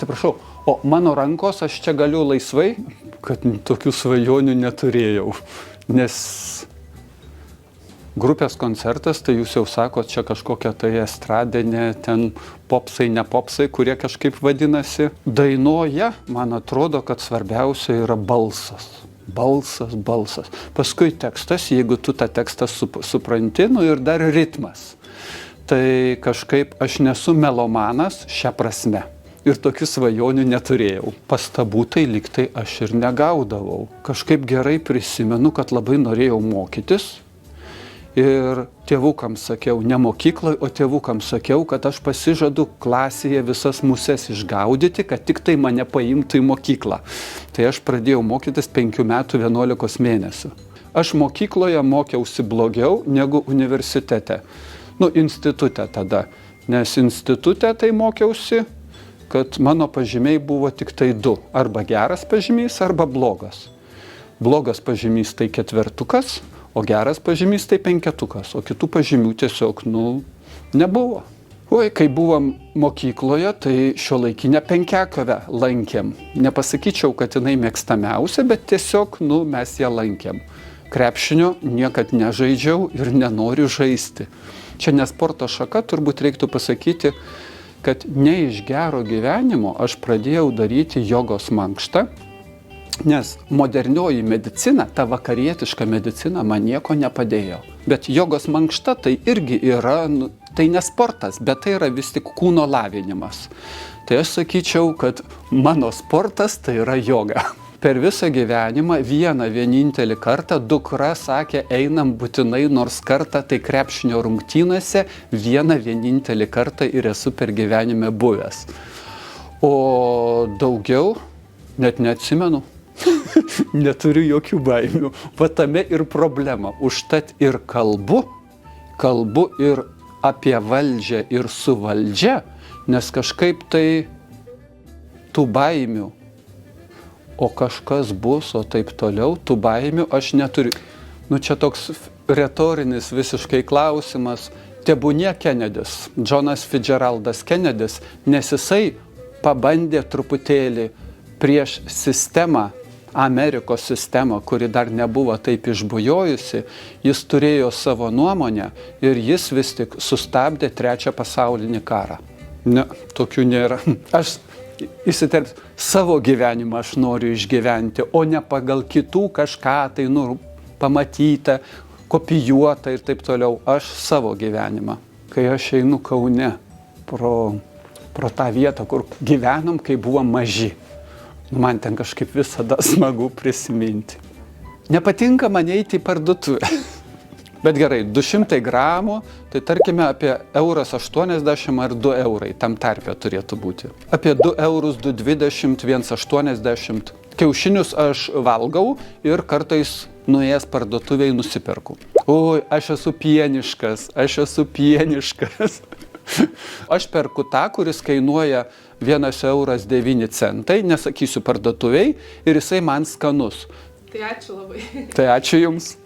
Atsiprašau, o mano rankos aš čia galiu laisvai, kad tokių svajonių neturėjau, nes grupės koncertas, tai jūs jau sakot, čia kažkokia tai estradinė, ten popsai, ne popsai, kurie kažkaip vadinasi. Dainoje, man atrodo, kad svarbiausia yra balsas. Balsas. Paskui tekstas, jeigu tu tą tekstą supranti, nu ir dar ritmas. Tai kažkaip aš nesu melomanas šią prasme. Ir tokių svajonių neturėjau. Pastabų tai liktai aš ir negaudavau. Kažkaip gerai prisimenu, kad labai norėjau mokytis. Ir tėvukams sakiau, ne mokyklai, o tėvukams sakiau, kad aš pasižadu klasėje visas muses išgaudyti, kad tik tai mane paimtų į mokyklą. Tai aš pradėjau mokytis 5 metų 11 mėnesių. Aš mokykloje mokiausi blogiau negu universitete. Institute tada. Nes institute tai mokiausi, kad mano pažymiai buvo tik tai 2. Arba geras pažymys, arba blogas. Blogas pažymys tai 4, o geras pažymys tai 5, o kitų pažymių tiesiog, nebuvo. Oi, kai buvom mokykloje, tai šiuolaikinę penkiakovę lankėm. Nepasakyčiau, kad jinai mėgstamiausia, bet tiesiog, mes ją lankėm. Krepšinio niekad nežaidžiau ir nenoriu žaisti. Čia ne sporto šaka, turbūt reiktų pasakyti, kad ne iš gero gyvenimo aš pradėjau daryti jogos mankštą, nes modernioji medicina, ta vakarietiška medicina man nieko nepadėjo. Bet jogos mankšta tai irgi yra, tai ne sportas, bet tai yra vis tik kūno lavinimas. Tai aš sakyčiau, kad mano sportas tai yra joga. Per visą gyvenimą vienintelį kartą dukra sakė, einam būtinai nors kartą, tai krepšinio rungtynėse vienintelį kartą ir esu per gyvenime buvęs. O daugiau net neatsimenu. Neturiu jokių baimių. Va tame ir problema. Užtat ir kalbu ir apie valdžią ir su valdžia, nes kažkaip tai tų baimių, o kažkas bus, o taip toliau, tų baimių aš neturiu. Čia toks retorinis visiškai klausimas. Tebūnie Kennedys, Johnas Fitzgeraldas Kennedys, nes jisai pabandė truputėlį prieš sistemą, Amerikos sistemą, kuri dar nebuvo taip išbujojusi, jis turėjo savo nuomonę ir jis vis tik sustabdė 3 pasaulinį karą. Ne, tokių nėra. Aš įsiterpsiu, savo gyvenimą aš noriu išgyventi, o ne pagal kitų kažką tai pamatytą, kopijuotą ir taip toliau. Aš savo gyvenimą. Kai aš einu Kaune pro tą vietą, kur gyvenom, kai buvom maži. Man ten kažkaip visada smagu prisiminti. Nepatinka man eiti į parduotuvę. Bet gerai, 200 gramų, tai tarkime apie 1,80 € ar 2 eurai, tam tarpe turėtų būti. Apie 2 eurus, 2,20, 1,80. Kiaušinius aš valgau ir kartais nuėjęs parduotuviai nusiperku. Oi, aš esu pieniškas. Aš perku tą, kuris kainuoja 1,09 €, nesakysiu parduotuviai, ir jisai man skanus. Tai ačiū labai. Tai ačiū Jums.